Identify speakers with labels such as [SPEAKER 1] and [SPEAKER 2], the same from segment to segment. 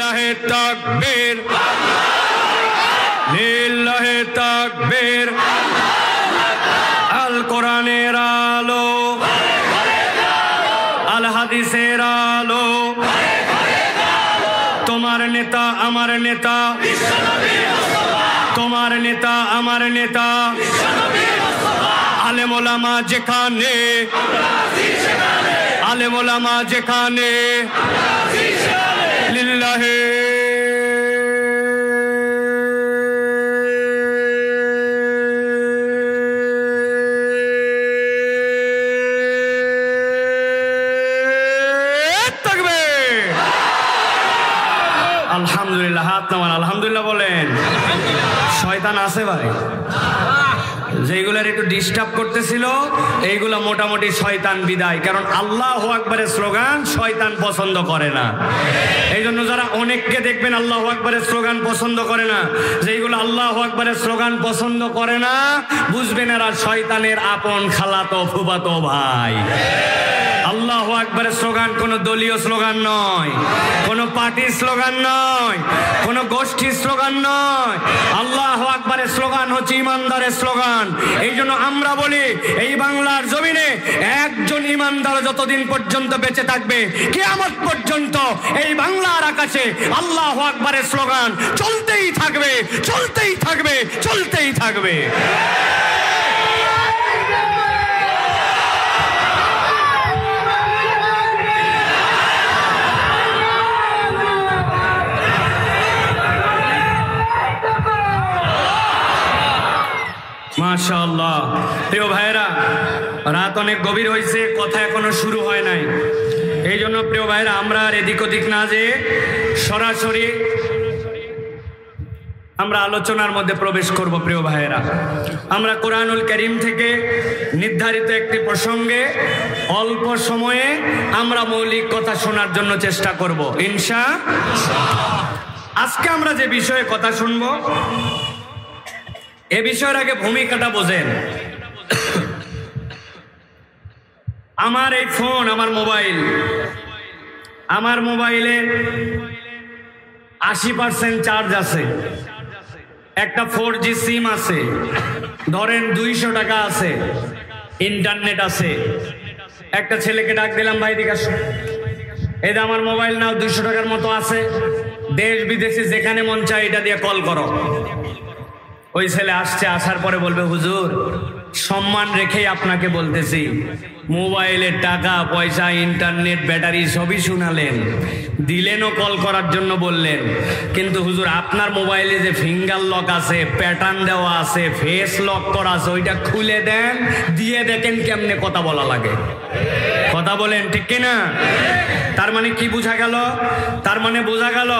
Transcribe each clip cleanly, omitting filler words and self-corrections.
[SPEAKER 1] লিল্লাহি তাকবীর লিল্লাহি তাকবীর। আল কোরআনের আলো, আল হাদিসের আলো, তোমার নেতা আমার নেতা, তোমার নেতা আমার নেতা, আলেম ওলামা যেখানে, আলেম ওলামা যেখানে, লিল্লাহি আলহামদুলিল্লাহ। হাত নামান, আলহামদুলিল্লাহ বলেন। শয়তান আছে ভাই, যেগুলার একটু ডিস্টার্ব করতেছিল এইগুলা মোটামুটি শয়তান বিদায়, কারণ আল্লাহু আকবারের স্লোগান শয়তান পছন্দ করে না। এই জন্য যারা অনেককে দেখবেন আল্লাহু আকবারের স্লোগান পছন্দ করে না, যেইগুলো আল্লাহু আকবারের স্লোগান পছন্দ করে না, বুঝবেন এরা শয়তানের আপন খালাতো ফুফাতো ভাই। আল্লাহু আকবারের স্লোগান কোন দলীয় স্লোগান নয়, কোন পার্টির স্লোগান নয়, কোন গোষ্ঠীর স্লোগান নয়। আল্লাহু আকবারের স্লোগান হচ্ছে ইমানদারের স্লোগান। এই জন্য আমরা বলি এই বাংলার জমিনে একজন ইমানদার যতদিন পর্যন্ত বেঁচে থাকবে, কিয়ামত পর্যন্ত এই বাংলার আকাশে আল্লাহু আকবারের স্লোগান চলতেই থাকবে, চলতেই থাকবে, চলতেই থাকবে। মাশাআল্লাহ। প্রিয় ভাইরা, রাত অনেক গভীর হয়েছে, কথা এখনো শুরু হয় নাই। এই জন্য প্রিয় ভাইরা আমরা আর এদিক ওদিক না যেয়ে সরাসরি আমরা আলোচনার মধ্যে প্রবেশ করব। প্রিয় ভাইরা, আমরা কোরআনুল কারীম থেকে নির্ধারিত একটি প্রসঙ্গে অল্প সময়ে আমরা মৌলিক কথা শোনার জন্য চেষ্টা করব ইনশাআল্লাহ। আজকে আমরা যে বিষয়ে কথা শুনবো এ বিষয়ের আগে ভূমিকাটা বোঝেন। আমার এই ফোন, আমার মোবাইলে 80% চার্জ আছে, একটা 4G সিম আছে, ধরেন 200 টাকা আছে, ইন্টারনেট আছে। একটা ছেলেকে ডাক দিলাম, ভাই দিকে আসো, এই যে আমার মোবাইল নাও, 200 টাকার মতো আছে, দেশ বিদেশে যেখানে মন চায় এটা দিয়ে কল করো। ওই ছেলে আসছে, আসার পরে বলবে, হুজুর সম্মান রেখেই আপনাকে বলতেছি, মোবাইলের টাকা পয়সা ইন্টারনেট ব্যাটারি সবই শুনালেন, দিলেনও কল করার জন্য বললেন, কিন্তু হুজুর আপনার মোবাইলে যে ফিঙ্গার লক আছে, প্যাটার্ন দেওয়া আছে, ফেস লক করা আছে, ওইটা খুলে দেন, দিয়ে দেখেন কেমনে কথা বলা লাগে। কথা বলেন ঠিক কিনা? তার মানে কি বোঝা গেল? তার মানে বোঝা গেল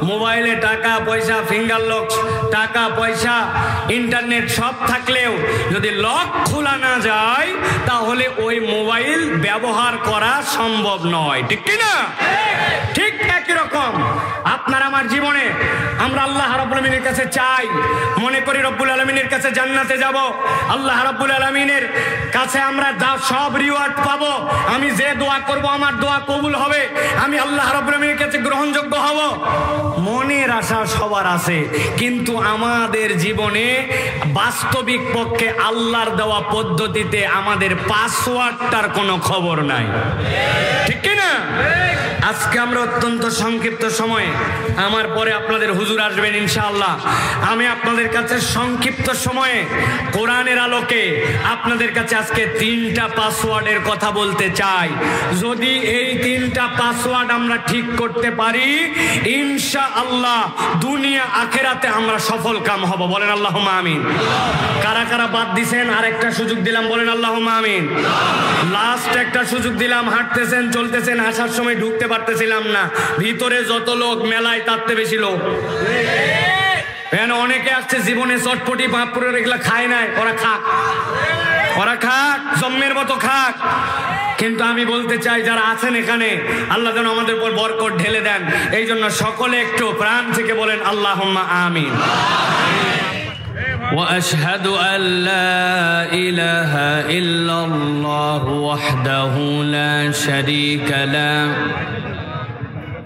[SPEAKER 1] মোবাইলে টাকা পয়সা, ফিঙ্গার লক, টাকা পয়সা, ইন্টারনেট সব থাকলেও যদি লক খোলা না যায় তাহলে ওই মোবাইল ব্যবহার করা সম্ভব নয়। ঠিক কিনা? ঠিক একই রকম আপনার আমার জীবনে আমরা আল্লাহ রাব্বুল আলামিনের কাছে চাই, মনে করি রব্বুল আলামিনের কাছে জান্নাতে যাব, আল্লাহ রাব্বুল আলামিনের কাছে আমরা সব রিওয়ার্ড পাবো, আমি যে দোয়া করব আমার দোয়া কবুল হবে, আমি আল্লাহ রাব্বুল আলামিনের কাছে গ্রহণযোগ্য হব। মনের আশা সবার আছে, কিন্তু আমাদের জীবনে বাস্তবিক পক্ষে আল্লাহর দেওয়া পদ্ধতিতে আমাদের পাসওয়ার্ডটার কোনো খবর নাই। ঠিক কিনা? আজকে আমরা অত্যন্ত সংক্ষিপ্ত সময়ে, আমার পরে আপনাদের হুজুর আসবেন ইনশাআল্লাহ, আমি আপনাদের কাছে সংক্ষিপ্ত সময়ে কোরআনের আলোকে আপনাদের কাছে আজকে 3টা পাসওয়ার্ডের কথা বলতে চাই। যদি এই 3টা পাসওয়ার্ড আমরা ঠিক করতে পারি ইনশাআল্লাহ দুনিয়া আখিরাতে আমরা সফল কাম হব। বলেন আল্লাহুম্মা আমিন। কারা কারা বাদ দিছেন? আরেকটা সুযোগ দিলাম, বলেন আল্লাহুম্মা আমিন। লাস্ট একটা সুযোগ দিলাম, হাঁটতেছেন চলতেছেন, আসার সময় ঢুকতে পারতেছিলাম না, ভিতরে যত লোক মেলায় তাতে বেশি লোক। অনেকে আসছে জীবনে চটপটি পাঁপড়ের এগুলা খায় নাই, ওরা খাক, ওরা খাক, জম্মের মতো খাক। কিন্তু আমি বলতে চাই যারা আছেন এখানে, আল্লাহ যেন আমাদের উপর বরকত ঢেলে দেন। এই জন্য সকলে একটু প্রাণ থেকে বলেন আল্লাহুম্মা আমিন। وأشهد أن لا إله إلا الله وحده لا شريك له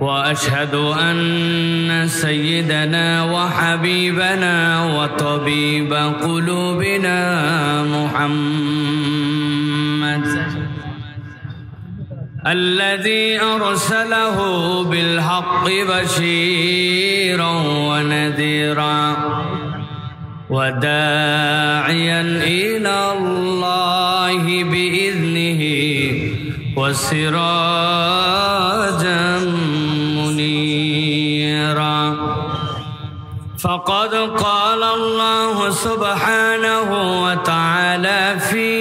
[SPEAKER 1] وأشهد أن سيدنا وحبيبنا وطبيب قلوبنا محمد الذي أرسله بالحق بشيرا ونذيرا وداعيا إلى الله بإذنه وسراجا منيرا فقد قال الله سبحانه وتعالى في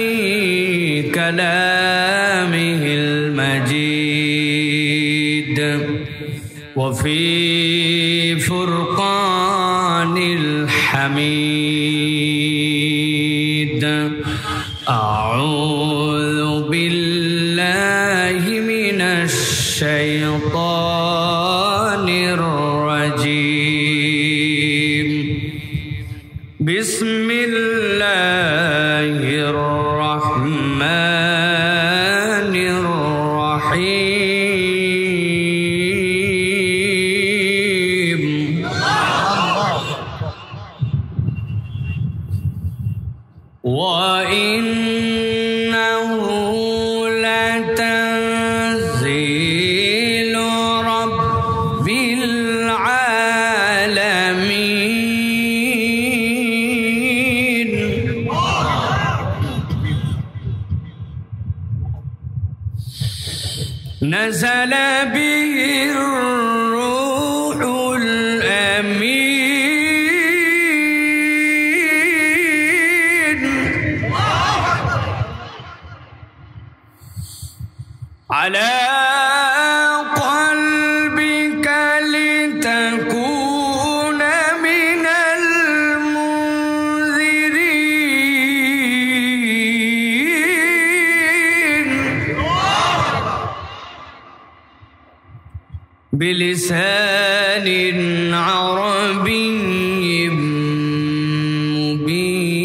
[SPEAKER 1] كلامه المجيد وفي فرقان الحميد أعوذ بالله من الشيطان الرجيم بسم الله الرحمن الرحيم وإنه لتنزيل رب العالمين نزل به الروح الأمين على قلبك لتكون من المنذرين بلسان عربي مبين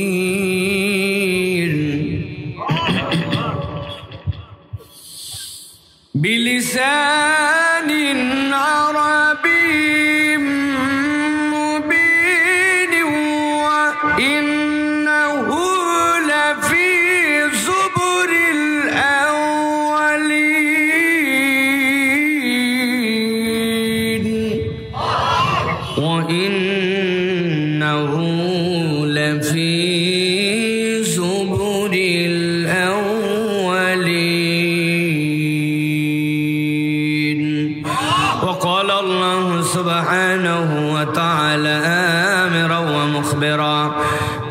[SPEAKER 1] بلسان عربي مبين وإنه لفي زبر الأولين وإنه لفي زبر الأولين وقال الله سبحانه وتعالى آمرا ومخبرا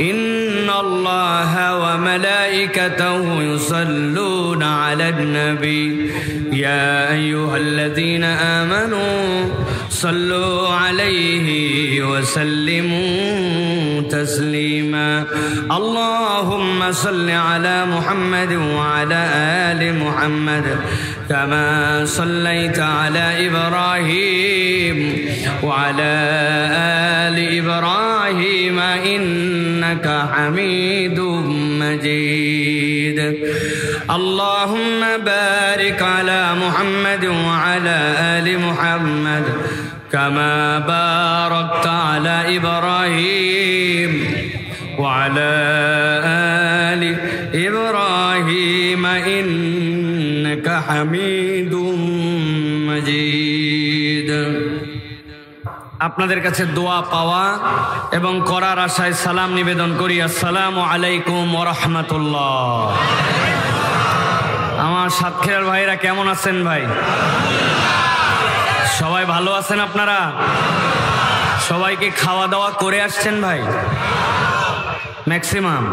[SPEAKER 1] إن الله وملائكته يصلون على النبي يا أيها الذين آمنوا صلوا عليه وسلموا تسليما اللهم صل على محمد وعلى آل محمد كما صليت على إبراهيم وعلى آل إبراهيم إنك حميد مجيد اللهم بارك على محمد وعلى آل محمد كما باركت على إبراهيم وعلى آل إبراهيم إنك حميد مجيد আপনাদের কাছে দোয়া পাওয়া এবং করার আশায় সালাম নিবেদন করি আসসালামু আলাইকুম ওয়া রাহমাতুল্লাহ আমার সাতক্ষীরার ভাইরা কেমন আছেন ভাই সবাই ভালো আছেন আপনারা সবাইকে খাওয়া দাওয়া করে আসছেন ভাই ম্যাক্সিমাম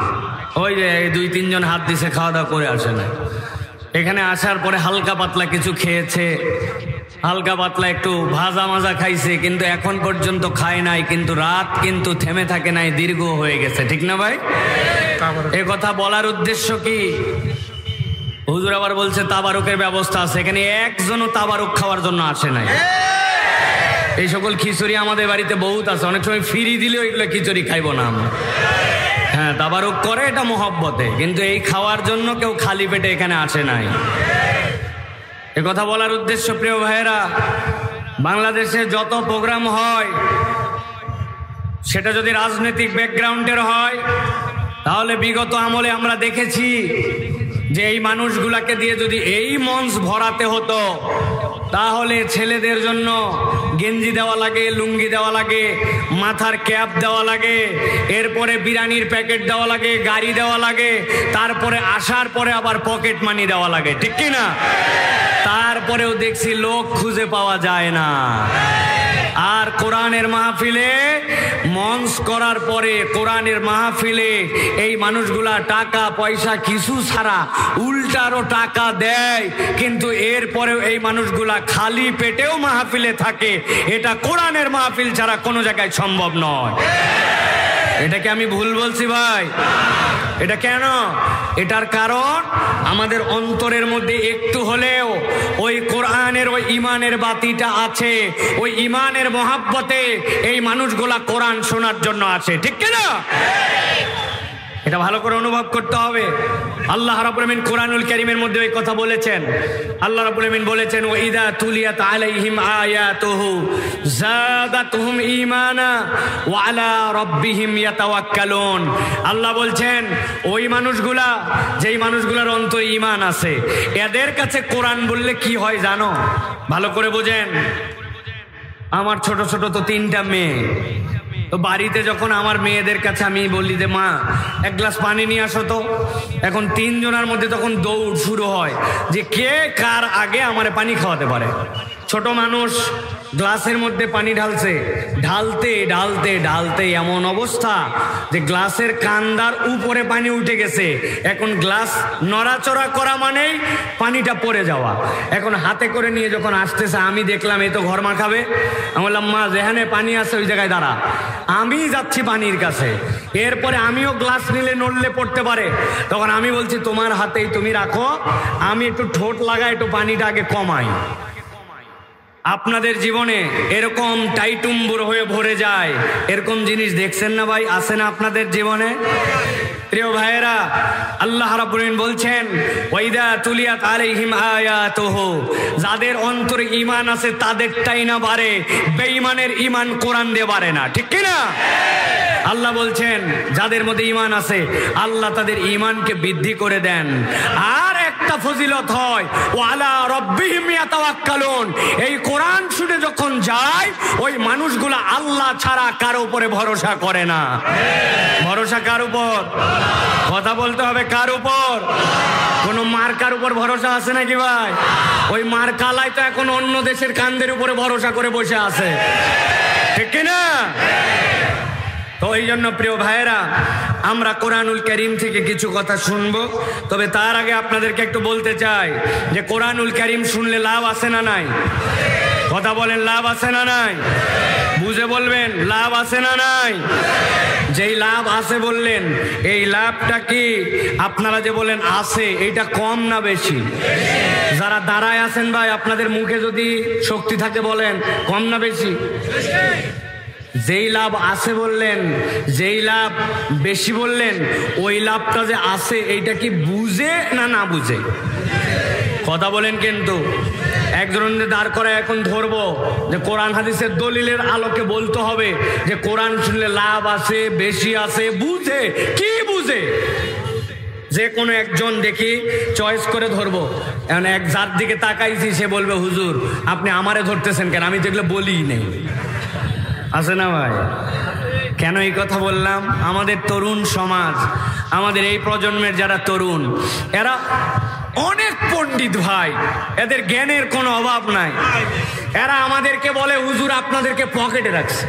[SPEAKER 1] ওই যে 2-3 জন হাত দিছে খাওয়া দাওয়া করে আসে না এখানে আসার পরে হালকা পাতলা কিছু খেয়েছে হালকা পাতলা একটু ভাজা মাজা খাইছে কিন্তু এখন পর্যন্ত খায় নাই কিন্তু রাত কিন্তু থেমে থাকে নাই দীর্ঘ হয়ে গেছে ঠিক না ভাই এই কথা বলার উদ্দেশ্য কি হুজুর আবার বলছে তাবারুকের ব্যবস্থা আছে এখানে একজনও তাবারুক খাওয়ার জন্য আসে নাই এই সকল খিচুড়ি আমাদের বাড়িতে বহুত আছে অনেক সময় ফ্রি দিলেও এগুলো খিচুড়ি খাইবো না আমরা হ্যাঁ তাবারুক করে এটা মহব্বতে কিন্তু এই খাওয়ার জন্য কেউ খালি পেটে এখানে আসে নাই এ কথা বলার উদ্দেশ্য প্রিয় ভাইয়েরা বাংলাদেশে যত প্রোগ্রাম হয় সেটা যদি রাজনৈতিক ব্যাকগ্রাউন্ডের হয় তাহলে বিগত আমলে আমরা দেখেছি যে এই মানুষগুলাকে দিয়ে যদি এই মঞ্চ ভরাতে হতো তাহলে ছেলেদের জন্য গেঞ্জি দেওয়া লাগে, লুঙ্গি দেওয়া লাগে, মাথার ক্যাপ দেওয়া লাগে, এরপরে বিরিয়ানির প্যাকেট দেওয়া লাগে, গাড়ি দেওয়া লাগে, তারপরে আসার পরে আবার পকেট মানি দেওয়া লাগে, ঠিক কি না? তারপরেও দেখছি লোক খুঁজে পাওয়া যায় না। আর কোরআনের মাহফিলে মঞ্চ করার পরে কোরআনের মাহফিলে এই মানুষগুলা টাকা পয়সা কিছু ছাড়া উল্টারও টাকা দেয়, কিন্তু এরপরেও এই মানুষগুলা খালি পেটেও মাহফিলে থাকে। এটা কোরআনের মাহফিল ছাড়া কোনো জায়গায় সম্ভব নয়। এটা কি আমি ভুল বলছি ভাই? এটা কেন? এটার কারণ আমাদের অন্তরের মধ্যে একটু হলেও ওই কোরআনের ওই ইমানের বাতিটা আছে, ওই ইমানের মহাব্বতে এই মানুষগুলা কোরআন শোনার জন্য আছে, ঠিক কিনা? এটা ভালো করে অনুভব করতে হবে। আল্লাহ রাব্বুল আলামিন কোরআনুল কারীমের মধ্যে এই কথা বলেছেন। আল্লাহ রাব্বুল আলামিন বলেছেন, ওয়া ইযা তুলিয়াত আলাইহিম আয়াতুহু যাদাতুহুম ঈমানা ওয়া আলা রাব্বিহিম ইয়াতাওয়াক্কালুন। আল্লাহ বলছেন ওই মানুষগুলা, যেই মানুষগুলোর অন্তরে ঈমান আছে, এদের কাছে কোরআন বললে কি হয় জানো? ভালো করে বোঝেন। আমার ছোট ছোট তো 3টা মেয়ে, তো বাড়িতে যখন আমার মেয়েদের কাছে আমি বলি যে মা এক গ্লাস পানি নিয়ে আসো তো, এখন 3 জনের মধ্যে তখন দৌড় শুরু হয় যে কে কার আগে আমারে পানি খাওয়াতে পারে। ছোট মানুষ গ্লাসের মধ্যে পানি ঢালছে, ঢালতে ঢালতে ঢালতে এমন অবস্থা যে গ্লাসের কান্দার উপরে পানি উঠে গেছে। এখন গ্লাস নড়াচড়া করা মানেই পানিটা পড়ে যাওয়া। এখন হাতে করে নিয়ে যখন আসতেছে আমি দেখলাম এই তো ঘর মাখাবে। আমি বললাম মা যেখানে পানি আছে ওই জায়গায় দাঁড়া, আমি যাচ্ছি পানির কাছে। এরপরে আমিও গ্লাস নিলে নড়লে পড়তে পারে, তখন আমি বলছি তোমার হাতেই তুমি রাখো, আমি একটু ঠোঁট লাগাই, একটু পানিটা আগে কমাই। আপনাদের জীবনে এরকম টাইটুম্বুর হয়ে ভরে যায়, এরকম জিনিস দেখছেন না ভাই? আছে না আপনাদের জীবনে? প্রিয় ভাইয়েরা, আল্লাহ রাব্বুল আলামিন বলছেন ওয়াইদা তুলিয়াত আলাইহিম আয়াতুহু, যাদের অন্তরে ঈমান আছে তাদেরটাই না বাড়ে, বেঈমানের ঈমান কোরআন দিয়ে বাড়ে না, ঠিক কি না? আল্লাহ বলছেন যাদের মধ্যে ঈমান আছে আল্লাহ তাদের ঈমানকে বৃদ্ধি করে দেন। আর একটা ফজিলত হয় ওয়া আলা রাব্বিহিম ইয়াতাওয়াক্কালুন, এই কোরআন শুনে যখন যায় ওই মানুষগুলা আল্লাহ ছাড়া কারো উপরে ভরসা করে না। ভরসা কার উপর? কথা বলতে হবে, কার উপর? কোন মার্কার উপর ভরসা আছে নাকি ভাই? ওই মার্কালাই তো এখন অন্য দেশের কান্দের উপরে ভরসা করে বসে আছে, ঠিক কিনা? তো এই জন্য প্রিয় ভাইয়েরা, আমরা কোরআনুল কারীম থেকে কিছু কথা শুনবো, তবে তার আগে আপনাদেরকে একটু বলতে চাই যে কোরআনুল কারীম শুনলে লাভ আছে না নাই? কথা বলেন, লাভ আছে না নাই? বুঝে বলবেন, লাভ আছে না নাই? যেই লাভ আছে বললেন, এই লাভটা কি আপনারা যে বলেন আছে, এইটা কম না বেশি? যারা দাঁড়ায় আছেন ভাই, আপনাদের মুখে যদি শক্তি থাকে বলেন কম না বেশি? যেই লাভ আছে বললেন, যেই লাভ বেশি বললেন, ওই লাভটা যে আছে এইটা কি বুঝে না না বুঝে? কথা বলেন। কিন্তু একজনের দাঁড় করে এখন ধরবো যে কোরআন হাদিসের দলিলের আলোকে বলতে হবে যে কোরআন শুনলে লাভ আছে, বেশি আছে, বুঝে কি বুঝে? যে কোনো একজন দেখি চয়েস করে ধরবো। এখন এক যার দিকে তাকাইছি সে বলবে হুজুর আপনি আমারে ধরতেছেন কেন, আমি যেগুলো বলি নেই। আছে না ভাই? কেন এই কথা বললাম? আমাদের তরুণ সমাজ, আমাদের এই প্রজন্মের যারা তরুণ, এরা অনেক পণ্ডিত ভাই, এদের জ্ঞানের কোনো অভাব নাই। এরা আমাদেরকে বলে হুজুর আপনাদেরকে পকেটে রাখছে।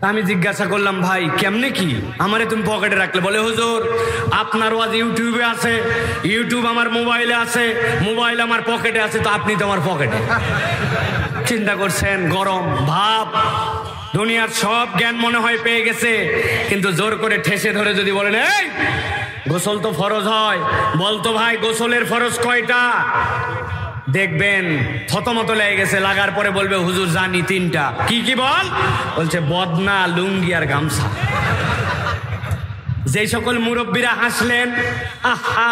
[SPEAKER 1] আমি জিজ্ঞাসা করলাম ভাই কেমনে কি আমারে তুমি পকেটে রাখলে? বলে হুজুর আপনার ওয়াজ ইউটিউবে আছে, ইউটিউব আমার মোবাইলে আছে, মোবাইল আমার পকেটে আছে, তো আপনি তো আমার পকেটে। চিন্তা করছেন গরম ভাব, দুনিয়ার সব জ্ঞান মনে হয় পেয়ে গেছে, কিন্তু জোর করে ঠেসে ধরে যদি বলেন এই গোসল তো ফরজ হয়, বলতো ভাই গোসলের ফরজ কয়টা? দেখবেন থতমত লেগে গেছে, লাগার পরে বলবে হুজুর জানি 3টা। কি কি বল? বলছে বদনা, লুঙ্গি আর গামছা। যে সকল মুরব্বীরা হাসলেন, আহা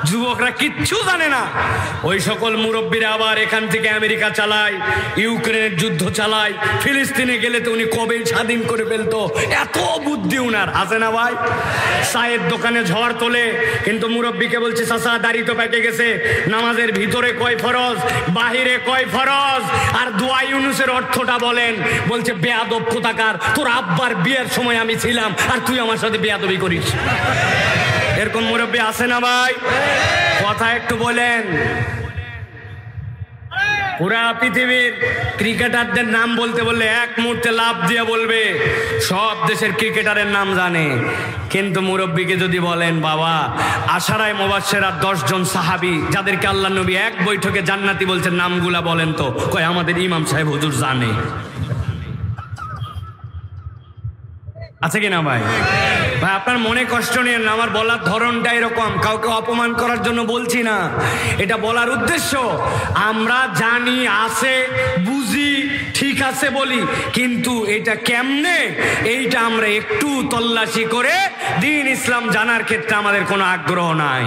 [SPEAKER 1] যুবকরা কিচ্ছু জানে না, ওই সকল মুরব্বীরা আবার এখান থেকে আমেরিকা চালায়, ইউক্রেনের যুদ্ধ চালায়, ফিলিস্তিনে গেলে তো উনি কবেই স্বাধীন করে ফেলতো, এত বুদ্ধি উনার আছে না ভাই। চায়ের দোকানে ঝড় তোলে, কিন্তু মুরব্বীকে বলছে চাচা দাড়ি তো পেকে গেছে, নামাজের ভিতরে কয় ফরজ, বাহিরে কয় ফরজ, আর দোয়া ইউনুসের অর্থটা বলেন। বলছে বেয়াদব কোথাকার, তোর আব্বার বিয়ের সময় আমি ছিলাম আর তুই আমার সাথে বেয়াদবি করিস। এরকম মুরব্বী আছে না ভাই? কথা একটু বলেন। পুরা পৃথিবীর ক্রিকেটারদের নাম বলতে বললে এক মুহূর্তে লাভ দিয়ে বলবে, সব দেশের ক্রিকেটারের নাম জানে, কিন্তু মুরব্বীকে যদি বলেন বাবা আশারায়ে মুবাশশিরা 10 জন সাহাবী যাদেরকে আল্লাহ নবী এক বৈঠকে জান্নাতি বলছেন নামগুলা বলেন তো, কয় আমাদের ইমাম সাহেব হুজুর জানে। আছে কিনা ভাই? ভাই আপনার মনে কষ্ট নেন না, আমার বলার ধরনটা এরকম, কাউকে অপমান করার জন্য বলছি না, এটা বলার উদ্দেশ্য আমরা জানি আছে, বুঝি, ঠিক আছে বলি, কিন্তু এটা কেমনে এইটা আমরা একটু তল্লাশি করে দ্বীন ইসলাম জানার ক্ষেত্রে আমাদের কোনো আগ্রহ নাই।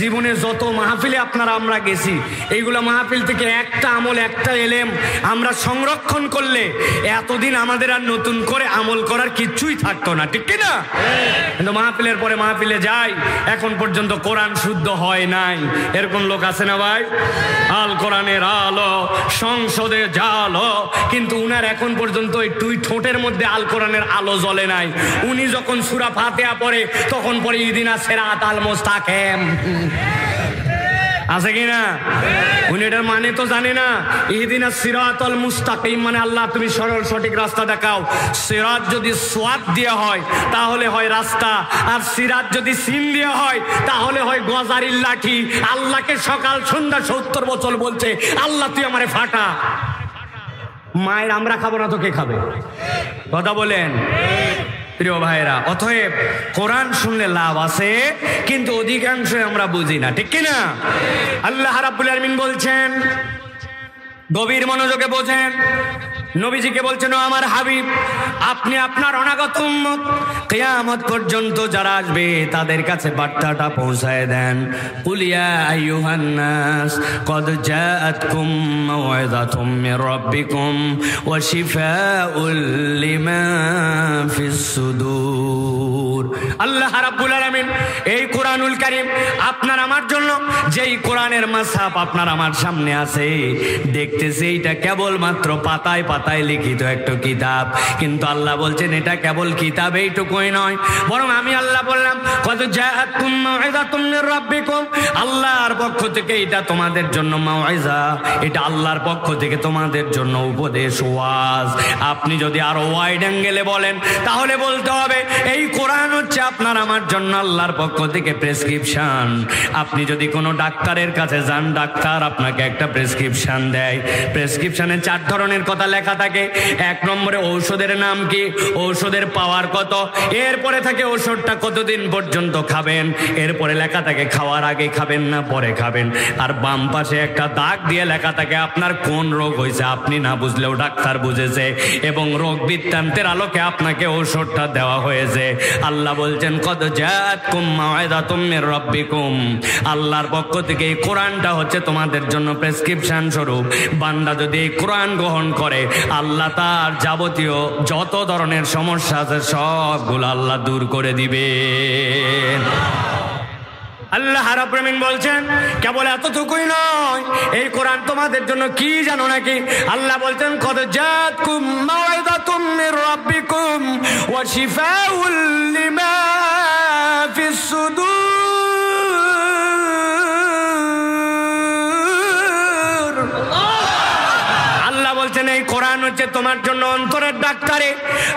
[SPEAKER 1] জীবনে যত মাহফিলে আপনারা আমরা গেছি, এইগুলো মাহফিল থেকে একটা আমল, একটা এলেম আমরা সংরক্ষণ করলে এতদিন আমাদের আর নতুন করে আমল করার কিচ্ছুই থাকতো না, ঠিক কিনা? কিন্তু মাহফিলের পরে মাহফিলে যাই, এখন পর্যন্ত কোরআন শুদ্ধ হয় নাই, এরকম লোক আছে না ভাই? আল কোরআনের আলো সংসদে জালো, কিন্তু উনার এখন পর্যন্ত একটু ঠোঁটের মধ্যে আল কোরআনের আলো জ্বলে নাই। উনি যখন সূরা ফাতিহা পড়ে তখন পড়ে ইহদিনা সিরাতাল মুস্তাকিম, আছে কিনা? উনি এটার মানে তো জানে না। ইহদিনা সিরাতাল মুস্তাকিম মানে আল্লাহ তুমি সরল সঠিক রাস্তা দেখাও। সিরাত যদি সোয়াদ দিয়ে হয় তাহলে হয় রাস্তা, আর সিরাত যদি সিন দিয়ে হয় তাহলে হয় গজারির লাঠি। আল্লাহকে সকাল সন্ধ্যা 70 বছর বলছে আল্লাহ তুই আমারে ফাটা। মায়ের আমরা খাবো না তো কে খাবে? কথা বলেন প্রিয় ভাইরা। অতএব কোরআন শুনলে লাভ আছে, কিন্তু অধিকাংশই আমরা বুঝি না, ঠিক কিনা? আল্লাহ রাব্বুল আলামিন বলছেন, গভীর মনোযোগে বোঝেন, নবীজিকে বলছেন ও আমার হাবিব আপনি আপনার অনাগত উম্মত কিয়ামত পর্যন্ত যারা আসবে তাদের কাছে বার্তাটা পৌঁছায় দেন। কুল ইয়া আইয়ুহান নাস কদ জাআতকুম মাউইযাতুম মির রাব্বিকুম ওয়া শিফাউল লিমা ফিস সুদূর। আল্লাহ রাব্বুল আলামিন এই কোরআনুল কারীম আপনার আমার জন্য, যেই কোরআনের মাসহাফ আপনার আমার সামনে আছে, দেখতেছি এইটা কেবলমাত্র পাতায় পাতায় লিখিত একটা কিতাব, কিন্তু আল্লাহ বলছেন এটা কেবল কিতাব এইটুকুই নয়, বরং আমি আল্লাহ বললাম কদ জাআতকুম মাউইযাতুম মির রাব্বিকুম, আল্লাহর পক্ষ থেকে এটা তোমাদের জন্য মাউইজা, এটা আল্লাহর পক্ষ থেকে তোমাদের জন্য উপদেশ, ওয়াজ। আপনি যদি আরো ওয়াইড অ্যাঙ্গেলে বলেন তাহলে বলতে হবে এই কোরআন হচ্ছে আপনার আমার জন্য আল্লাহর পক্ষ থেকে প্রেসক্রিপশন। আপনি যদি কোনো ডাক্তারের কাছে যান, ডাক্তার আপনাকে একটা প্রেসক্রিপশন দেয়, প্রেসক্রিপশনে 4 ধরনের কথা লেখা থাকে। 1 নম্বরে ঔষধের নাম কি, ঔষধের পাওয়ার কত, এরপরে থাকে ঔষধটা কতদিন পর্যন্ত খাবেন, এরপরে লেখা থাকে খাওয়ার আগে খাবেন না পরে খাবেন, আর বাম পাশে একটা দাগ দিয়ে লেখা থাকে আপনার কোন রোগ হয়েছে, আপনি না বুঝলেও ডাক্তার বুঝেছে, এবং রোগ বৃত্তান্তের আলোকে আপনাকে ঔষধটা দেওয়া হয়েছে। আল্লাহ বলছেন কদ জাআতকুম মাউইযাতুম মির রাব্বিকুম, আল্লাহর পক্ষ থেকে এই কোরআনটা হচ্ছে তোমাদের জন্য প্রেসক্রিপশন স্বরূপ। বান্দা যদি এই কোরআন গ্রহণ করে আল্লাহ তার যাবতীয় যত ধরনের সমস্যা আছে সবগুলো আল্লাহ দূর করে দিবেন। আল্লাহ রাব্বুল আলামিন বলছেন কেবল এতটুকুই নয়, এই কোরআন তোমাদের জন্য কি জানো নাকি? আল্লাহ বলছেন কদ জাআতকুম মাউইযাতুম মির রাব্বিকুম ওয়া শিফাউল লিমা ফিস সুদূর। আল্লাহ বলছেন এই কোরআন হচ্ছে তোমার জন্য অন্তরের ডাক্তারে।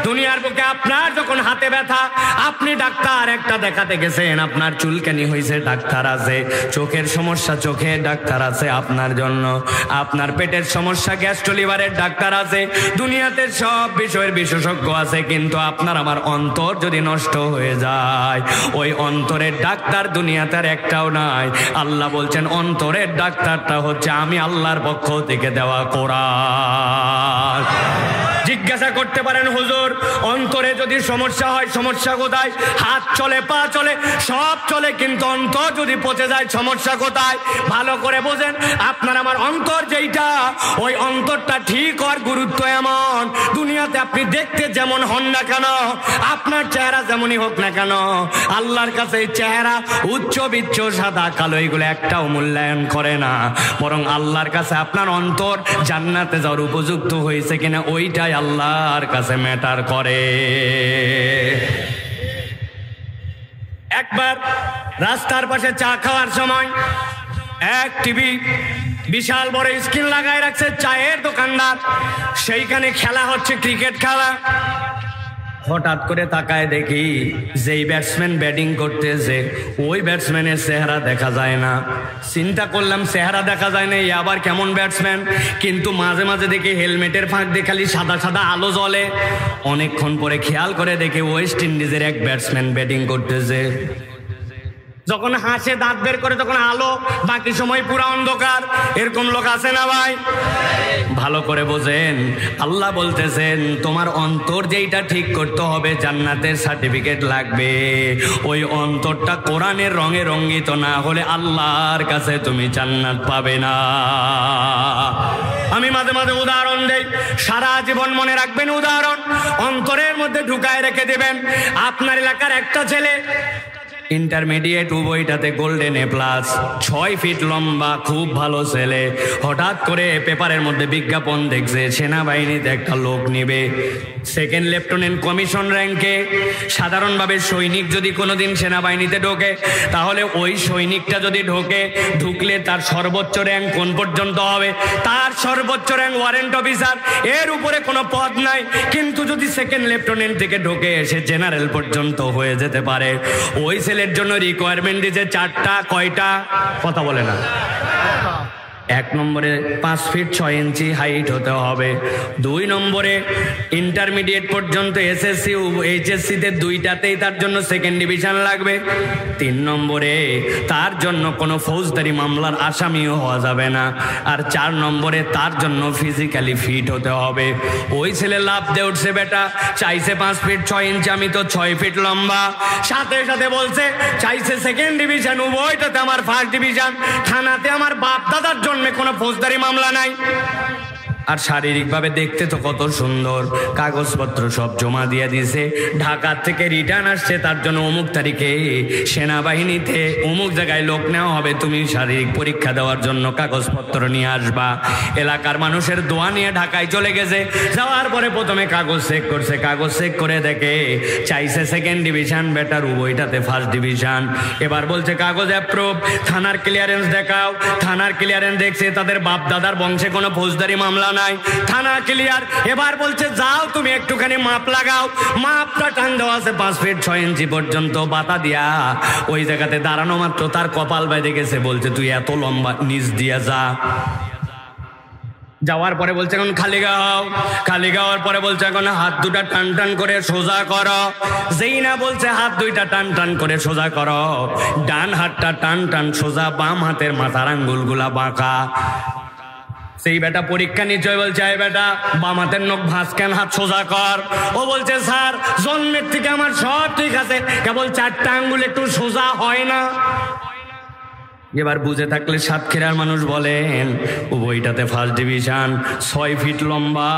[SPEAKER 1] দুনিয়ার বুকে আপনার যখন হাতে ব্যথা, আপনি ডাক্তার একটা দেখাতে গেছেন, আপনার চুলকানি হয়েছে, ডাক্তার আছে, চোখের সমস্যা, চোখের ডাক্তার আছে আপনার জন্য, আপনার পেটের সমস্যা, গ্যাস্ট্রো লিভারের ডাক্তার আছে, দুনিয়াতে সব বিষয়ের বিশেষজ্ঞ আছে, কিন্তু আপনার আমার অন্তর যদি নষ্ট হয়ে যায়, ওই অন্তরের ডাক্তার দুনিয়াতে আর একটাও নাই। আল্লাহ বলছেন অন্তরের ডাক্তারটা হচ্ছে আমি আল্লাহর পক্ষ থেকে দেওয়া কোরআন। জিজ্ঞাসা করতে পারেন, হুজুর অন্তরে যদি সমস্যা হয় সমস্যা কোথায়? হাত চলে, পা চলে, সব চলে, কিন্তু অন্তর যদি পচে যায় সমস্যা কোথায়? ভালো করে বোঝেন, আপনার আমার অন্তর যেইটা, ওই অন্তরটা ঠিক হওয়ার গুরুত্ব এমন, দুনিয়াতে আপনি দেখতে যেমন হন না কেন, আপনার চেহারা যেমনই হোক না কেন, আল্লাহর কাছে এই চেহারা উচ্চ বিচ্ছ সাদা কালো এগুলো একটাও মূল্যায়ন করে না, বরং আল্লাহর কাছে আপনার অন্তর জান্নাতে যাওয়ার উপযুক্ত হয়েছে কিনা ওইটাই আল্লাহর কাছে ম্যাটার করে। একবার রাস্তার পাশে চা খাওয়ার সময় এক টিভি বিশাল বড় স্ক্রিন লাগায় রাখছে চায়ের দোকানদার, সেইখানে খেলা হচ্ছে, ক্রিকেট খেলা। হঠাৎ করে তাকায় দেখি যেই ব্যাটসম্যান ব্যাটিং করতেছে ওই ব্যাটসম্যানের চেহারা দেখা যায় না। চিন্তা করলাম চেহারা দেখা যায় না, এই আবার কেমন ব্যাটসম্যান? কিন্তু মাঝে মাঝে দেখি হেলমেটের ফাঁক দিয়ে খালি সাদা সাদা আলো জ্বলে। অনেকক্ষণ পরে খেয়াল করে দেখি ওয়েস্ট ইন্ডিজের এক ব্যাটসম্যান ব্যাটিং করতেছে। যখন হাসে দাঁত বের করে তখন আলো, বাকি সময় পুরো অন্ধকার। এরকম লোক আছে না ভাই? ভালো করে বোঝেন, আল্লাহ বলতেছেন তোমার অন্তর যেইটা ঠিক করতে হবে, জান্নাতের সার্টিফিকেট লাগবে, ওই অন্তরটা কোরআনের রঙে রঙ্গিত না হলে আল্লাহর কাছে তুমি জান্নাত পাবে না। আমি মাঝে মাঝে উদাহরণ দেই, সারা জীবন মনে রাখবেন উদাহরণ, অন্তরের মধ্যে ঢুকায় রেখে দেবেন। আপনার এলাকার একটা ছেলে ইন্টারমিডিয়েট উভয়টাতে গোল্ডেন এ প্লাস, 6 ফিট লম্বা, খুব ভালো ছেলে। হঠাৎ করে পেপারের মধ্যে বিজ্ঞাপন দেখছে সেনাবাহিনীতে একটা লোক নিবে, সেকেন্ড লেফটেন্যান্ট কমিশন র্যাঙ্কে। সাধারণভাবে সৈনিক যদি কোনোদিন সেনাবাহিনীতে ঢোকে, তাহলে ওই সৈনিকটা যদি ঢুকলে তার সর্বোচ্চ র্যাঙ্ক কোন পর্যন্ত হবে? তার সর্বোচ্চ র্যাঙ্ক ওয়ারেন্ট অফিসার, এর উপরে কোনো পদ নাই। কিন্তু যদি সেকেন্ড লেফটেন্যান্ট থেকে ঢোকে, সে জেনারেল পর্যন্ত হয়ে যেতে পারে। ওই ছেলের জন্য রিকোয়ারমেন্ট দিয়েছে 4টা, কয়টা? কথা বলে না। 1 নম্বরে 5 ফিট 6 ইঞ্চি হাইট হতে হবে। 2 নম্বরে ইন্টারমিডিয়েট পর্যন্ত এসএসসি এইচএসসিতে দুইটাতেই তার জন্য সেকেন্ড ডিভিশন লাগবে। 3 নম্বরে তার জন্য কোনো ফৌজদারি মামলার আসামিও হওয়া যাবে না। আর 4 নম্বরে তার জন্য ফিজিক্যালি ফিট হতে হবে। ওই ছেলে লাভ দিয়ে উঠছে, বেটা চাইছে 5 ফিট 6 ইঞ্চি, আমি তো 6 ফিট লম্বা। সাথে সাথে বলছে চাইছে সেকেন্ড ডিভিশন, উভয়টাতে আমার ফার্স্ট ডিভিশন। থানাতে আমার বাপ দাদার জন্য কোনো ফৌজদারি মামলা নাই। আর শারীরিকভাবে দেখতে তো কত সুন্দর, কাগজপত্র সব জমা দিয়ে দিয়েছে, ঢাকা থেকে রিটার্ন আসছে, তার জন্য অমুক তারিখে সেনাবাহিনীতে অমুক জায়গায় লোক নেওয়া হবে, তুমি শারীরিক পরীক্ষা দেওয়ার জন্য কাগজপত্র নিয়ে আসবা। এলাকার মানুষের দোয়া নিয়ে ঢাকায় চলে গেছে। যাওয়ার পরে প্রথমে কাগজ চেক করছে, কাগজ চেক করে দেখে চাইছে সেকেন্ড ডিভিশন, বেটার উভয়টাতে ফার্স্ট ডিভিশন। এবার বলছে কাগজ অ্যাপ্রুভ, থানার ক্লিয়ারেন্স দেখাও। থানার ক্লিয়ারেন্স দেখছে তাদের বাপ দাদার বংশে কোনো ফৌজদারি মামলা নাই, থানা ক্লিয়ার। এবার বলছে যাও তুমি একটুখানি মাপ লাগাও। মাপটা টান দেওয়া আছে 5 ফিট 6 ইঞ্চি পর্যন্ত, বাতা দিয়া ওই জায়গাতে দাঁড়ানো মাত্র তার কপাল বেঁধে গেছে। বলছে তুই এত লম্বা, নিচ দিয়া যা। যাওয়ার পরে বলছে এখন খালি গাও। খালি গাওয়ার পরে বলছে এখন হাত দুটা টান টান করে সোজা করো। যেই না বলছে হাত দুইটা টান টান করে সোজা করো, ডান হাতটা টান টান সোজা, বাম হাতের মাথার আঙ্গুলগুলা বাঁকা। সেই বেটা পরীক্ষা নিশ্চয় বলছে এই বেটা বাম হাতের নখ ভাঁজ কেন, হাত সোজা কর। ও বলছে স্যার জন্মের থেকে আমার সব ঠিক আছে, কেবল 4টা আঙ্গুল একটু সোজা হয় না। এবার বুঝে থাকলে সাতক্ষীরার মানুষ বলেন উভয়টাতে ফার্স্ট ডিভিশন, 6 ফিট লম্বা,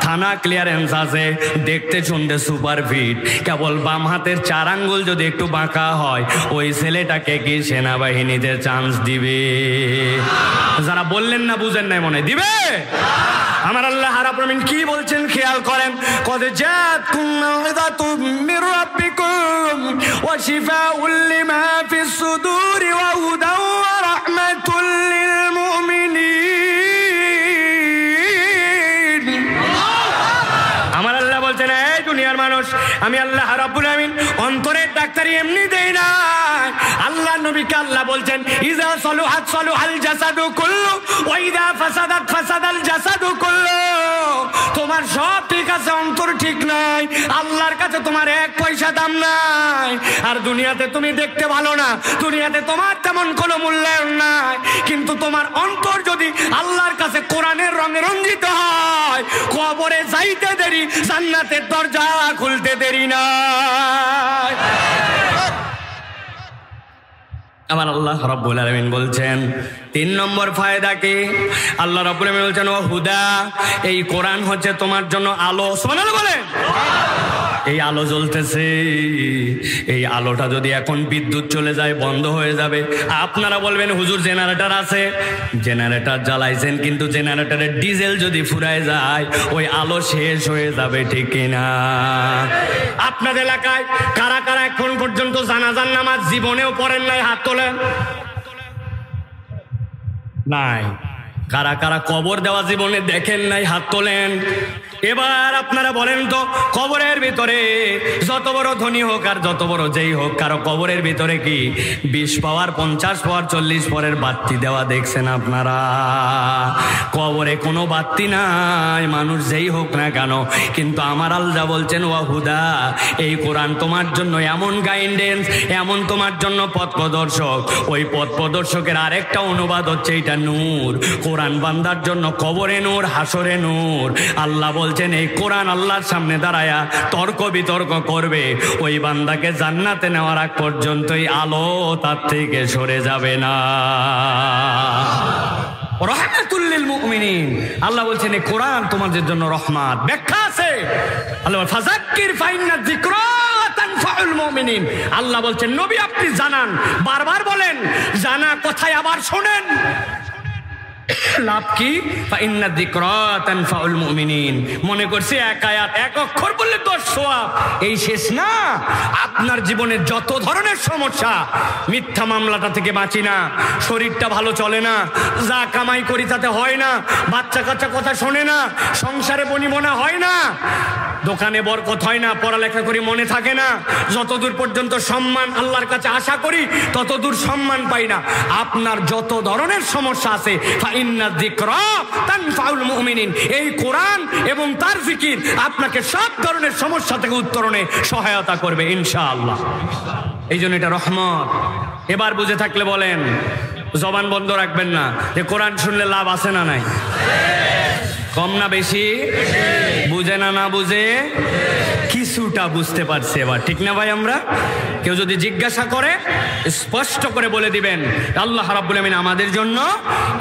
[SPEAKER 1] থানা ক্লিয়ারেন্স আছে, দেখতে শুনতে সুপার ফিট। কেবল বাম হাতের 4 আঙ্গুল যদি একটু বাঁকা হয়, ওই ছেলেটাকে কি সেনাবাহিনীতে চান্স দিবে? যারা বললেন না বুঝেন নাই মনে দিবে। আমার আল্লাহ রাব্বুল আলামিন কি বলছেন খেয়াল করেন, কদ জাআতকুম মাউইযাতুম মির রাব্বিকুম ওয়া শিফাউল লিমা ফিস সুদুরি ওয়া হুদাও ওয়া রাহমাতুল লিল মুমিনিন। আমার আল্লাহ বলছেন এই দুনিয়ার মানুষ, আমি আল্লাহ রাব্বুল আলামিন অন্তরের ডাক্তারি এমনি দেই না। আল্লাহ নবীকে আল্লাহ বলছেন ইযা সালুহাত সালুহাল জাসাদু কুল্লু ওয়া ইযা ফাসাদাত ফাসাদাল জাসাদু কুল্লু। তোমার সব ঠিক আছে, অন্তর ঠিক নাই, আল্লাহর কাছে তোমার এক পয়সা দাম নাই। আর দুনিয়াতে তুমি দেখতে ভালো না, দুনিয়াতে তোমার তেমন কোনো মূল্যায়ন নাই, কিন্তু তোমার অন্তর যদি আল্লাহর কাছে কোরআনের রঙে রঞ্জিত হয়, কবরে যাইতে দেরি, জান্নাতের দরজা খুলতে দেরি না। আমার আল্লাহ রাব্বুল আলামিন বলছেন 3 নম্বর ফায়দা কি? আল্লাহ রাব্বুল আলামিন বলছেন ও হুদা, এই কোরআন হচ্ছে তোমার জন্য আলো। সুবহানাল্লাহ বলেন। এই আলো জ্বলতেছে, এই আলোটা যদি এখন বিদ্যুৎ চলে যায় বন্ধ হয়ে যাবে। আপনারা বলবেন হুজুর জেনারেটর আছে, জেনারেটর জ্বালাইছেন, কিন্তু জেনারেটরের ডিজেল যদি ফুরায় যায় ওই আলো শেষ হয়ে যাবে, ঠিক কিনা? আপনাদের এলাকায় কারা কারা এখন পর্যন্ত জানাজার নামাজ জীবনেও পড়েন নাই? হাত তোলেন। নাই। কারা কারা কবর দেওয়া জীবনে দেখেন নাই? হাত তোলেন। এবার আপনারা বলেন তো, কবরের ভিতরে যত বড় ধনী হোক আর যত বড় যেই হোক, কারো কবরের ভিতরে কি 20 পাওয়ার 50 পাওয়ার 40 পাওয়ারের বাতি দেওয়া দেখছেন আপনারা? কবরে কোনো বাতি নাই, মানুষ যেই হোক না কেন। কিন্তু আমার আল্লাহ বলছেন ওয়া হুদা, এই কোরআন তোমার জন্য এমন গাইডেন্স, এমন তোমার জন্য পথ প্রদর্শক। ওই পথ প্রদর্শকের আরেকটা অনুবাদ হচ্ছে এটা নূর। কোরআন বান্দার জন্য কবরে নূর, হাসরে নূর। আল্লাহ বলছেন এই কোরআন আল্লাহর সামনে দাঁড়ায়া তর্ক বিতর্ক করবে, ওই বান্দাকে জান্নাতে নেওয়ার আগ পর্যন্তই আলো তার থেকে সরে যাবে না। রাহমাতুল লিল মুমিনিন। আল্লাহ বলছেন এই কোরআন তোমাদের জন্য রহমত। ব্যাখ্যা আছে, আল্লাহ ফাযাক্কির ফাইন্না যিকরা তানফাউল মুমিনিন। আল্লাহ বলছেন নবী আপনি জানান, বারবার বলেন, জানা কথায় আবার শোনেন। লাভ কি? ফাইন্না যিকরা তানফাউল মুমিনিন। মনে করছি এক আয়াত এক অক্ষর বললে 10 সওয়াব, এই শেষ না। আপনার জীবনের যত ধরনের সমস্যা, মিথ্যা মামলাটা থেকে বাঁচি না, শরীরটা ভালো চলে না, যা কামাই করি তাতে হয় না, বাচ্চা কাচ্চা কথা শোনে না, সংসারে বনিবনা হয় না, দোকানে বরকত হয় না, পড়ালেখা করি মনে থাকে না, যতদূর পর্যন্ত সম্মান আল্লাহর কাছে আশা করি ততদূর সম্মান পাই না। আপনার যত ধরনের সমস্যা আছে, ফাইন্না যিকরা তানফাউল মুমিনিন, এই কোরআন এবং তার জিকির আপনাকে সব ধরনের সমস্যা থেকে উত্তরণে সহায়তা করবে ইনশাআল্লাহ। এই জন্য এটা রহমত। এবার বুঝে থাকলে বলেন, জবান বন্ধ রাখবেন না, যে কোরআন শুনলে লাভ আছে না নাই? কম না বেশি? বুঝে না না বুঝে? কিছুটা বুঝতে পারছি এবার, ঠিক না ভাই? আমরা কেউ যদি জিজ্ঞাসা করে স্পষ্ট করে বলে দিবেন আল্লাহ রাব্বুল আমিন আমাদের জন্য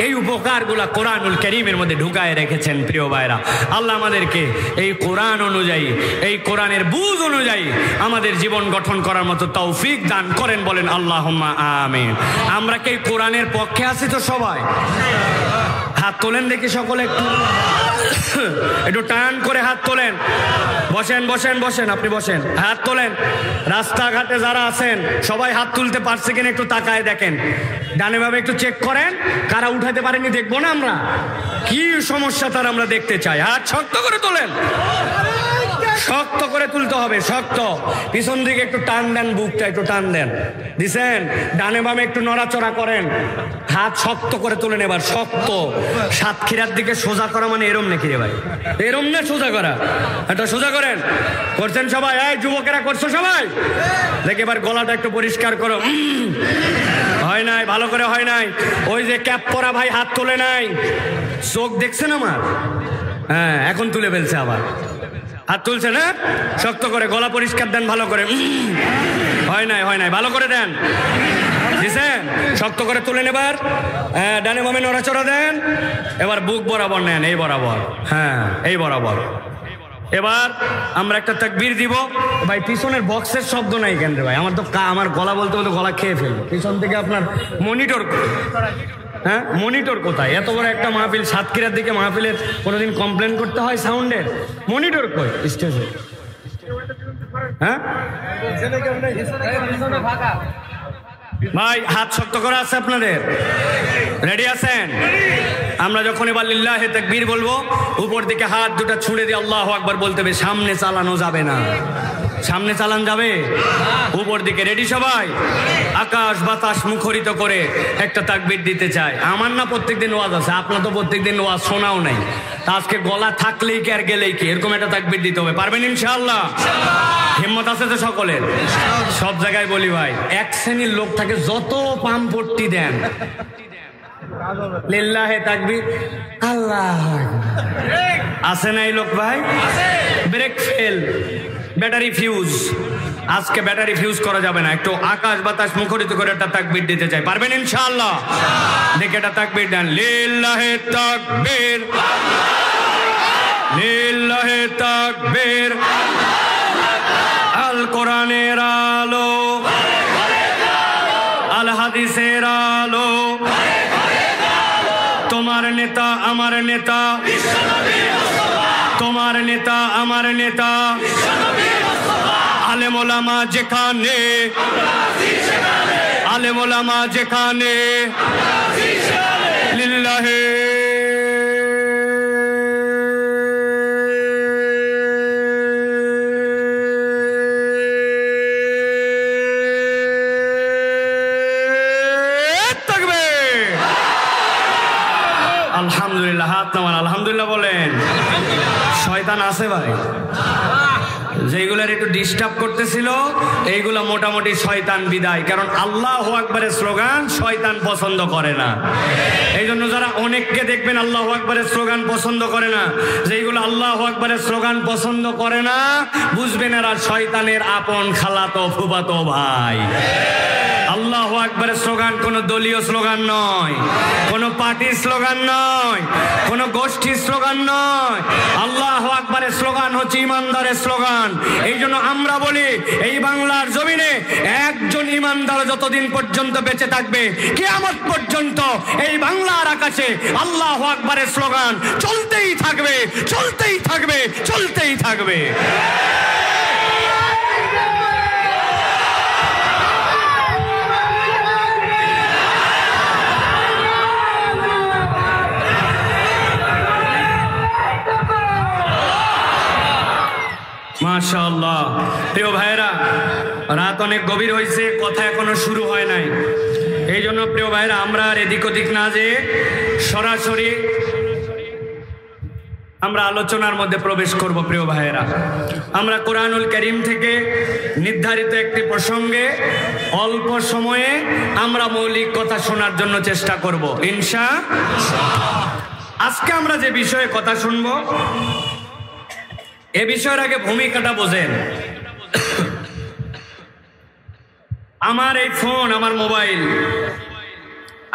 [SPEAKER 1] এই উপকারগুলা কোরআনুল কারীমের মধ্যে ঢুকায় রেখেছেন। প্রিয় ভাইরা, আল্লাহ আমাদেরকে এই কোরআন অনুযায়ী, এই কোরআনের বুঝ অনুযায়ী আমাদের জীবন গঠন করার মতো তৌফিক দান করেন, বলেন আল্লাহুম্মা আমিন। আমরা কি কোরআনের পক্ষে আছি তো সবাই? হাত তোলেন দেখি সকলে, একটু টান করে হাত তোলেন। বসেন বসেন বসেন, আপনি বসেন, হাত তোলেন। রাস্তাঘাটে যারা আছেন সবাই হাত তুলতে পারছে কিনা একটু তাকায় দেখেন, ডানে ভাবে একটু চেক করেন, কারা উঠাতে পারেনি দেখবো না আমরা, কি সমস্যা তার আমরা দেখতে চাই। হাত শক্ত করে তোলেন, শক্ত করে তুলতে হবে, শক্ত। পিছন দিকে একটু টান দেন, বুকটা একটু টান দেন, দিছেন। ডানে বামে একটু নড়াচড়া করেন, হাত শক্ত করে তোলেন। এবার শক্ত, সাতক্ষীরার দিকে সোজা করা মানে এরম নাকি রে ভাই? এরম না, সোজা করা। এটা সোজা করেন, করছেন সবাই? এই যুবকেরা করছো সবাই? দেখে এবার গলাটা একটু পরিষ্কার করো। হয় নাই, ভালো করে হয় নাই। ওই যে ক্যাপ পরা ভাই হাত তোলে নাই, চোখ দেখছেন আমার? হ্যাঁ, এখন তুলে ফেলছে আবার। হাত তুলছে না? শক্ত করে গলা পরিষ্কার দেন, ভালো করে। হয় নাই, হয় নাই, ভালো করে দেন, দিছেন? শক্ত করে তুলেন। এবার ডানে বামে নড়াচড়া দেন। এবার বুক বরাবর নেন, এই বরাবর, হ্যাঁ এই বরাবর। এবার আমরা একটা তাকবীর দিব। ভাই পিছনের বক্সের শব্দ নাই কেন রে ভাই? আমার তো আমার গলা বলতে বলতে গলা খেয়ে ফেলবো। পিছন থেকে আপনার মনিটর, হ্যাঁ মনিটর কোথায়? এত বড় একটা মাহফিল, সাতক্ষীরার দিকে মাহফিলের কোনোদিন কমপ্লেন করতে হয় সাউন্ডের? মনিটর কই স্টেজে? হ্যাঁ ভাই, হাত শক্ত করা আছে আপনাদের? রেডি আছেন? আমরা যখন এবার লিল্লাহে তাকবীর বলবো, উপর দিকে হাত দুটো ছুঁড়ে দিয়ে আল্লাহু আকবার বলতে হবে, সামনে চালানো যাবে না। সামনে চালান যাবে, উপর দিকে রেডি সবাই, আকাশ বাতাস মুখরিত করে একটা তাকবীর দিতে চায়। আমার না প্রত্যেকদিন ওয়াজ আছে, আপনার তো প্রত্যেকদিন ওয়াজ শোনাও নাই, তা আজকে গলা থাকলেই কি আর গেলেই কি, এরকম একটা তাকবীর দিতে হবে। পারবেন ইনশাআল্লাহ? হিম্মত আছে তো সকলের? সব জায়গায় বলি ভাই, এক শ্রেণীর লোক থাকে যত পাম্পট্টি দেন, লিল্লাহে তাকবীর, আল্লাহ, আছে না এই লোক ভাই? ব্রেক ফেল, ব্যাটারি ফিউজ, আজকে ব্যাটারি ফিউজ করা যাবে না, একটু আকাশ বাতাস মুখরিত করে একটা তাকবীর দিতে চাই। পারবেন ইনশাআল্লাহ? দেখে একটা তাকবীর দেন, লিল্লাহে তাকবীর, লিল্লাহে তাকবীর, আল কোরআনের আলো, আল হাদিসের আলো, তোমার নেতা আমার নেতা, তোমার নেতা আমার নেতা, আলেম ওলামা যেখানে, আলেম ওলামা যেখানে, লিল্লাহে আলহামদুলিল্লাহ। হাত নামান, আলহামদুলিল্লাহ বলেন। শয়তান আছে ভাই, যেগুলার একটু ডিস্টার্ব করতেছিল এইগুলা মোটামুটি শয়তান বিদায়, কারণ আল্লাহু আকবারের স্লোগান শয়তান পছন্দ করে না। এই জন্য যারা অনেককে দেখবেন আল্লাহু আকবারের স্লোগান পছন্দ করে না, যেগুলো আল্লাহু আকবারের স্লোগান পছন্দ করে না, বুঝবেন এরা শয়তানের আপন খালাতো ফুফাতো ভাই। আল্লাহু আকবারের স্লোগান কোন দলীয় স্লোগান নয়, কোন পার্টির স্লোগান নয়, কোন গোষ্ঠীর স্লোগান নয়। আল্লাহু আকবারের স্লোগান হচ্ছে ইমানদারের স্লোগান। এই জন্য আমরা বলি, এই বাংলার জমিনে একজন ইমানদার যতদিন পর্যন্ত বেঁচে থাকবে, কিয়ামত পর্যন্ত এই বাংলার আকাশে আল্লাহু আকবারের স্লোগান চলতেই থাকবে, চলতেই থাকবে, চলতেই থাকবে। মাশাআল্লাহ। প্রিয় ভাইরা, রাত অনেক গভীর হয়েছে, কথা এখনো শুরু হয় নাই। এই জন্য প্রিয় ভাইরা, আমরা আর এদিক ওদিক না যেয়ে সরাসরি আমরা আলোচনার মধ্যে প্রবেশ করব। প্রিয় ভাইরা, আমরা কোরআনুল কারীম থেকে নির্ধারিত একটি প্রসঙ্গে অল্প সময়ে আমরা মৌলিক কথা শোনার জন্য চেষ্টা করব ইনশাআল্লাহ। আজকে আমরা যে বিষয়ে কথা শুনব, এ বিষয়ের আগে ভূমিকাটা বোঝেন। আমার এই ফোন,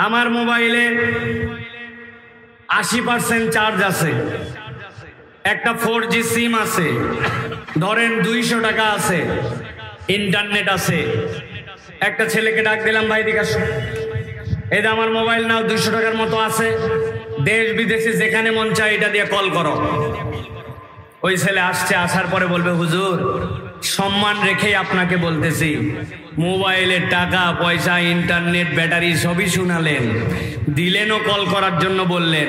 [SPEAKER 1] আমার মোবাইলে 80% চার্জ আছে, একটা 4G সিম আছে, ধরেন 200 টাকা আছে, ইন্টারনেট আছে। একটা ছেলেকে ডাক দিলাম, ভাই দিকে আসো, এই যে আমার মোবাইল নাও, 200 টাকার মতো আছে, দেশ বিদেশে যেখানে মন চায় এটা দিয়ে কল করো। ওই ছেলে আসছে, আসার পরে বলবে, হুজুর সম্মান রেখেই আপনাকে বলতেছি, মোবাইলের টাকা পয়সা ইন্টারনেট ব্যাটারি সবই শুনালেন, দিলেনও কল করার জন্য বললেন,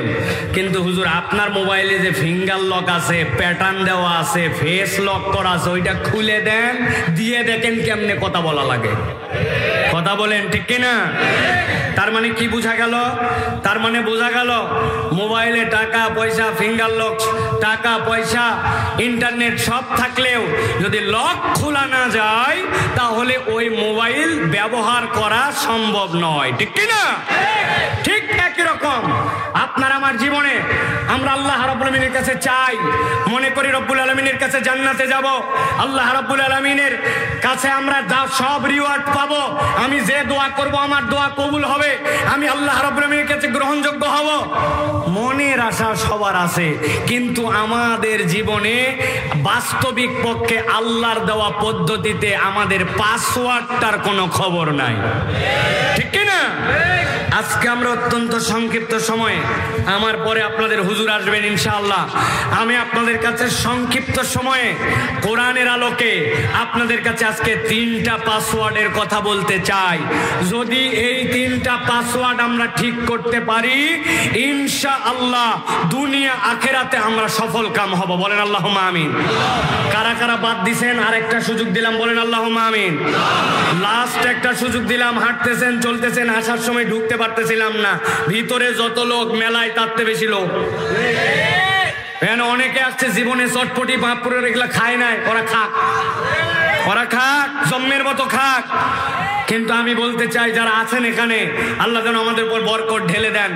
[SPEAKER 1] কিন্তু হুজুর আপনার মোবাইলে যে ফিঙ্গার লক আছে, প্যাটার্ন দেওয়া আছে, ফেস লক করা আছে, ওইটা খুলে দেন, দিয়ে দেখেন কেমনে কথা বলা লাগে। কথা বলেন ঠিক কিনা? তার মানে কি বোঝা গেল? তার মানে বোঝা গেল মোবাইলে টাকা পয়সা, ফিঙ্গার লক, টাকা পয়সা, ইন্টারনেট সব থাকলেও যদি লক খোলা না যায়, তাহলে ওই মোবাইল ব্যবহার করা সম্ভব নয়। ঠিক কিনা? ঠিক একই রকম আপনার আমার জীবনে আমরা আল্লাহ রাব্বুল আলামিনের কাছে চাই, মনে করি রব্বুল আলামিনের কাছে জান্নাতে যাব, আল্লাহ রাব্বুল আলামিনের কাছে আমরা সব রিওয়ার্ড পাবো, আমি যে দোয়া করব আমার দোয়া কবুল হবে, আমি আল্লাহ রাব্বুল আলামিনের কাছে গ্রহণযোগ্য হব। মনের আশা সবার আছে, কিন্তু আমাদের জীবনে বাস্তবিক পক্ষে আল্লাহর দেওয়া পদ্ধতিতে আমাদের পাসওয়ার্ড সাতটার কোনো খবর নাই, ঠিক কিনা? আজকে আমরা অত্যন্ত সংক্ষিপ্ত সময়ে, আমার পরে আপনাদের হুজুর আসবেন ইনশাআল্লাহ, আমি আপনাদের কাছে সংক্ষিপ্ত সময়ে কোরআনের আলোকে আপনাদের কাছে আজকে 3টা পাসওয়ার্ডের কথা বলতে চাই। যদি এই 3টা পাসওয়ার্ড আমরা ঠিক করতে পারি, ইনশাআল্লাহ দুনিয়া আখিরাতে আমরা সফল কাম হব। বলেন আল্লাহুম্মা আমিন। কারা কারা বাদ দিছেন? আরেকটা সুযোগ দিলাম, বলেন আল্লাহুম্মা আমিন। লাস্ট একটা সুযোগ দিলাম, হাঁটতেছেন চলতেছেন, আসার সময় ঢুকতে পারতেছিলাম না, ভিতরে যত লোক মেলায় তারতে বেশি লোক। অনেকে আসছে জীবনে চটপটি পাঁপড়ের এগুলা খায় নাই, ওরা খাক, ওরা খাক, জম্মের মতো খাক। কিন্তু আমি বলতে চাই যারা আছেন এখানে, আল্লাহ যেন আমাদের উপর বরকত ঢেলে দেন।